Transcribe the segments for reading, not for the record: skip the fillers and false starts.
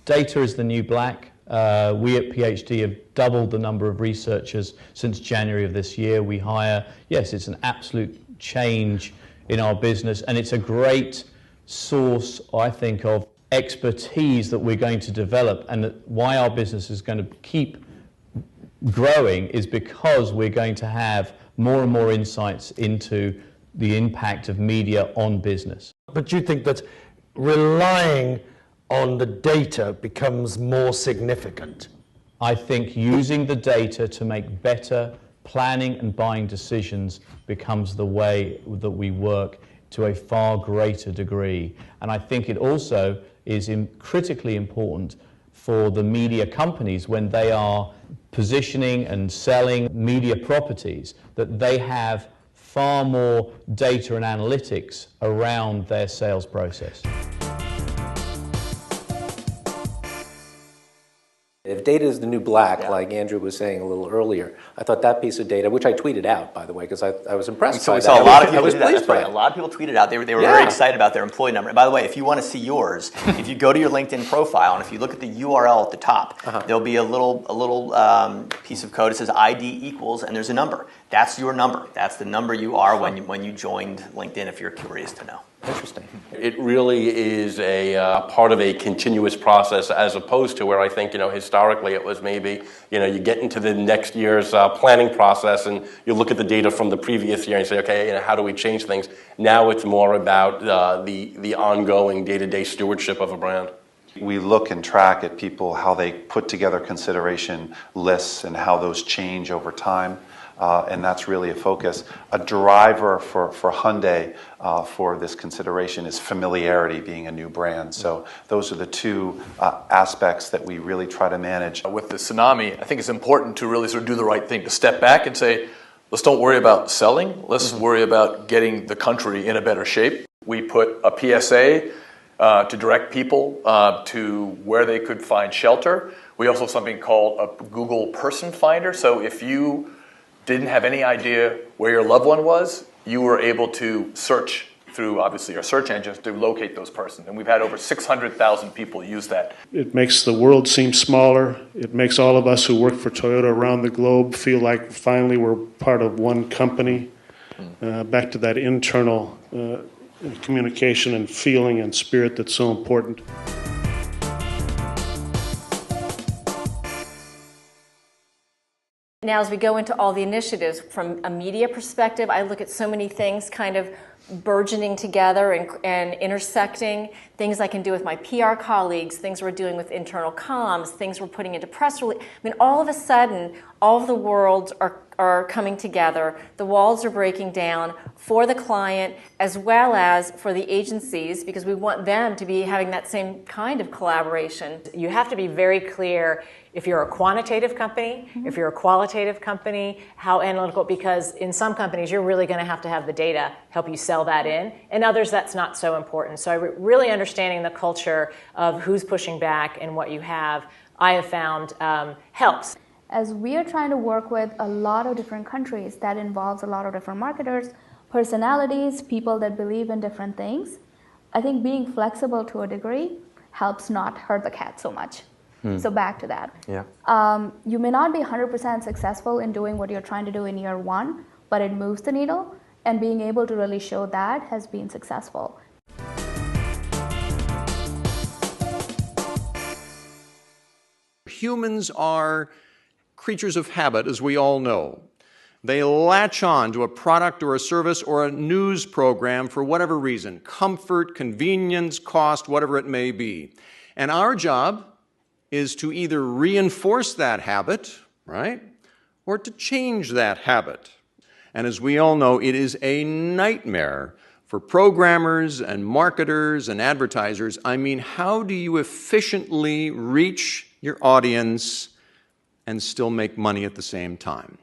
Data is the new black. We at PhD have doubled the number of researchers since January of this year. We hire, yes, it's an absolute change in our business, and it's a great source, I think, of expertise that we're going to develop, and why our business is going to keep growing is because we're going to have more and more insights into the impact of media on business. But you think that relying on the data becomes more significant? I think using the data to make better planning and buying decisions becomes the way that we work to a far greater degree. And I think it also is critically important for the media companies when they are positioning and selling media properties that they have far more data and analytics around their sales process. If data is the new black, like Andrew was saying a little earlier, I thought that piece of data, which I tweeted out, by the way, because I was impressed by that. So a lot of people do that. That's right. A lot of people tweeted out. They were very excited about their employee number. And by the way, if you want to see yours, if you go to your LinkedIn profile and if you look at the URL at the top, there'll be a little piece of code that says ID equals, and there's a number. That's your number. That's the number you are when you joined LinkedIn, if you're curious to know. Interesting. It really is a part of a continuous process, as opposed to where I think, historically it was maybe, you get into the next year's planning process and you look at the data from the previous year and say, okay, how do we change things? Now it's more about the ongoing day-to-day stewardship of a brand. We look and track at people, how they put together consideration lists and how those change over time. And that's really a focus. A driver for Hyundai for this consideration is familiarity, being a new brand. So those are the two aspects that we really try to manage. With the tsunami, I think it's important to really sort of do the right thing, to step back and say, let's don't worry about selling, let's worry about getting the country in a better shape. We put a PSA to direct people to where they could find shelter. We also have something called a Google Person Finder. So if you didn't have any idea where your loved one was, you were able to search through, obviously, our search engines to locate those persons. And we've had over 600,000 people use that. It makes the world seem smaller. It makes all of us who work for Toyota around the globe feel like finally we're part of one company. Back to that internal communication and feeling and spirit that's so important. Now, as we go into all the initiatives, from a media perspective, I look at so many things kind of burgeoning together and intersecting, things I can do with my PR colleagues, things we're doing with internal comms, things we're putting into press release. I mean, all of a sudden, all of the worlds are coming together. The walls are breaking down for the client as well as for the agencies, because we want them to be having that same kind of collaboration. You have to be very clear if you're a quantitative company, if you're a qualitative company, how analytical, because in some companies you're really going to have the data help you sell that in. In others, that's not so important. So really understanding the culture of who's pushing back and what you have, I have found helps. As we are trying to work with a lot of different countries, that involves a lot of different marketers, personalities, people that believe in different things. I think being flexible to a degree helps not hurt the cat so much. So back to that. You may not be 100% successful in doing what you're trying to do in year one, but it moves the needle, and being able to really show that has been successful. Humans are creatures of habit, as we all know. They latch on to a product or a service or a news program for whatever reason, comfort, convenience, cost, whatever it may be. And our job is to either reinforce that habit, right, or to change that habit. And as we all know, it is a nightmare for programmers and marketers and advertisers. I mean, how do you efficiently reach your audience and still make money at the same time?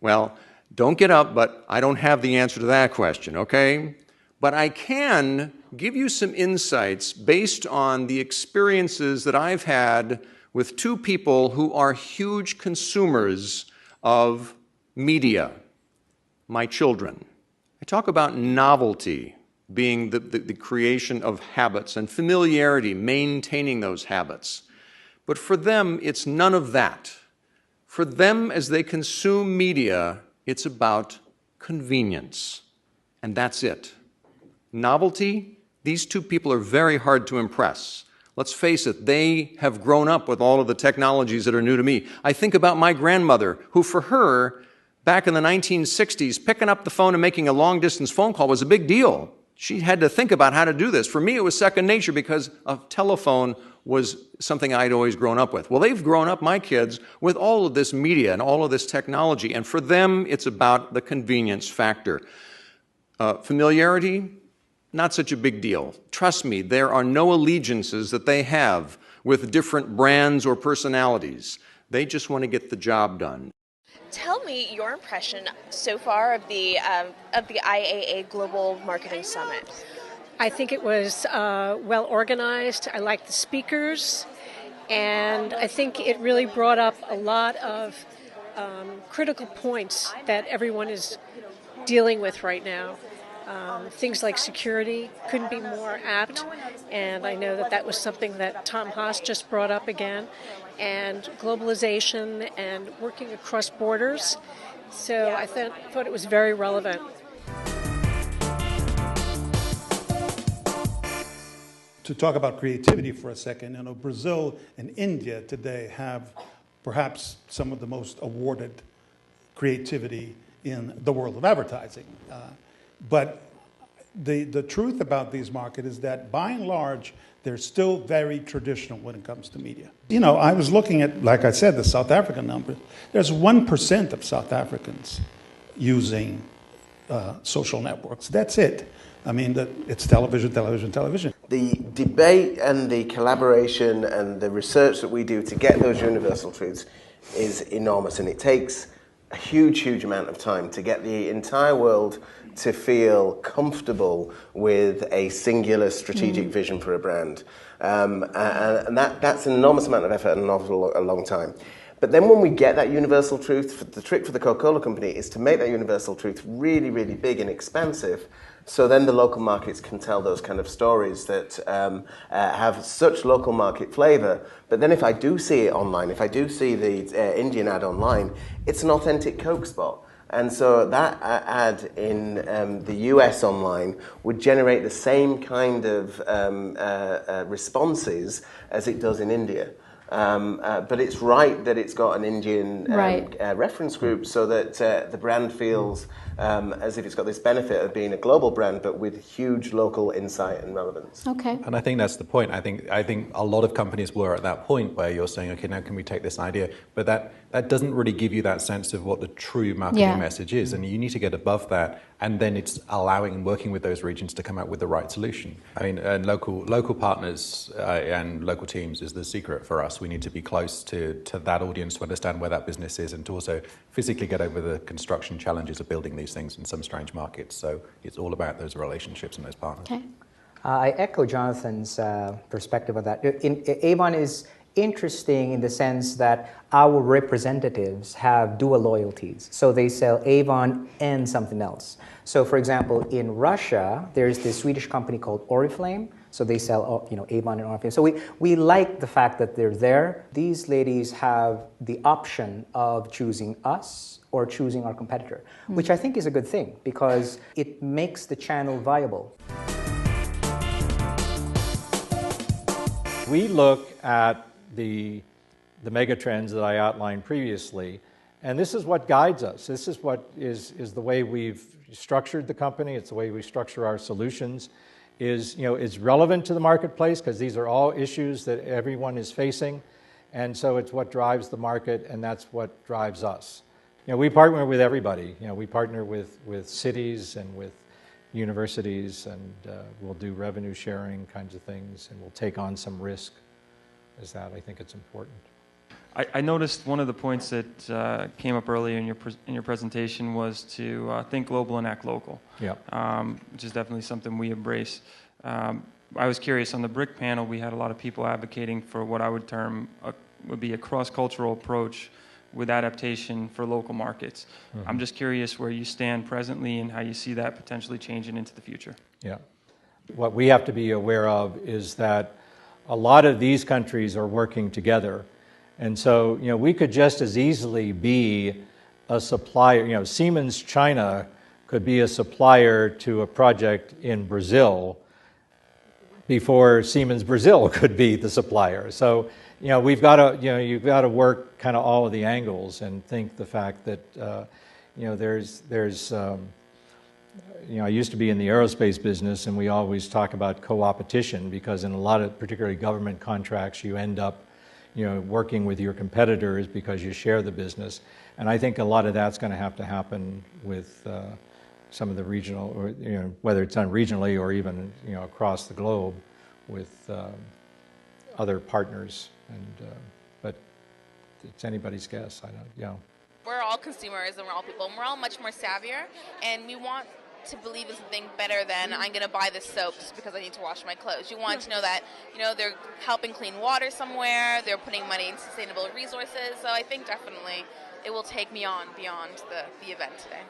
Well, don't get up, but I don't have the answer to that question, okay? But I can give you some insights based on the experiences that I've had with two people who are huge consumers of media, my children. I talk about novelty being the creation of habits, and familiarity, maintaining those habits. But for them, it's none of that. For them, as they consume media, it's about convenience, and that's it. Novelty, these two people are very hard to impress. Let's face it, they have grown up with all of the technologies that are new to me. I think about my grandmother, who for her, back in the 1960s, picking up the phone and making a long-distance phone call was a big deal. She had to think about how to do this. For me, it was second nature because a telephone was something I'd always grown up with. Well, they've grown up, my kids, with all of this media and all of this technology, and for them, it's about the convenience factor. Familiarity, not such a big deal. Trust me, there are no allegiances that they have with different brands or personalities. They just want to get the job done. Tell me your impression so far of the IAA Global Marketing Summit. I think it was well organized. I liked the speakers, and I think it really brought up a lot of critical points that everyone is dealing with right now. Things like security couldn't be more apt, and I know that was something that Tom Haas just brought up again, and globalization and working across borders. So I thought it was very relevant. To talk about creativity for a second, Brazil and India today have perhaps some of the most awarded creativity in the world of advertising. But the truth about these markets is that, by and large, they're still very traditional when it comes to media. I was looking at, like I said, the South African number. There's 1% of South Africans using social networks. That's it. I mean, it's television, television, television. The debate and the collaboration and the research that we do to get those universal truths is enormous, and it takes a huge, huge amount of time to get the entire world to feel comfortable with a singular strategic vision for a brand. And that's an enormous amount of effort and an awful long time. But then when we get that universal truth, the trick for the Coca-Cola company is to make that universal truth really, really big and expansive, so then the local markets can tell those kind of stories that have such local market flavor. But then if I do see it online, if I do see the Indian ad online, it's an authentic Coke spot. And so that ad in the US online would generate the same kind of responses as it does in India. But it's right that it's got an Indian reference group, so that the brand feels as if it's got this benefit of being a global brand, but with huge local insight and relevance. Okay. And I think that's the point. I think a lot of companies were at that point where you're saying, okay, now can we take this idea? But that doesn't really give you that sense of what the true marketing message is, and you need to get above that. And then it's allowing and working with those regions to come up with the right solution. I mean, local partners and local teams is the secret for us. We need to be close to that audience to understand where that business is, and to also physically get over the construction challenges of building these things in some strange markets. So it's all about those relationships and those partners. Okay. I echo Jonathan's perspective on that. Avon is interesting in the sense that our representatives have dual loyalties. So they sell Avon and something else. So for example, in Russia, there's this Swedish company called Oriflame. So they sell Avon and Oriflame. So we like the fact that they're there. These ladies have the option of choosing us or choosing our competitor, which I think is a good thing because it makes the channel viable. We look at the mega trends that I outlined previously, and this is what guides us. This is what is the way we've structured the company. It's the way we structure our solutions. Is relevant to the marketplace because these are all issues that everyone is facing, and so it's what drives the market, and that's what drives us. We partner with everybody. We partner with cities and with universities, and we'll do revenue sharing kinds of things, and we'll take on some risk. I think it's important. I noticed one of the points that came up earlier in your presentation was to think global and act local. Yeah. Which is definitely something we embrace. I was curious, on the BRIC panel, we had a lot of people advocating for what I would term would be a cross-cultural approach with adaptation for local markets. I'm just curious where you stand presently and how you see that potentially changing into the future. Yeah. What we have to be aware of is that a lot of these countries are working together. And so, we could just as easily be a supplier. Siemens China could be a supplier to a project in Brazil before Siemens Brazil could be the supplier. So, we've got to, you've got to work kind of all of the angles and think the fact that, I used to be in the aerospace business, and we always talk about co-opetition, because in a lot of particularly government contracts, you end up, working with your competitors because you share the business. And I think a lot of that's going to happen with some of the regional, or whether it's done regionally or even across the globe with other partners. And but it's anybody's guess. I don't. We're all consumers and we're all people, and we're all much more savvier, and we want to believe in something better than I'm going to buy this soap just because I need to wash my clothes. You want to know that they're helping clean water somewhere, they're putting money in sustainable resources. So I think definitely it will take me on beyond the event today.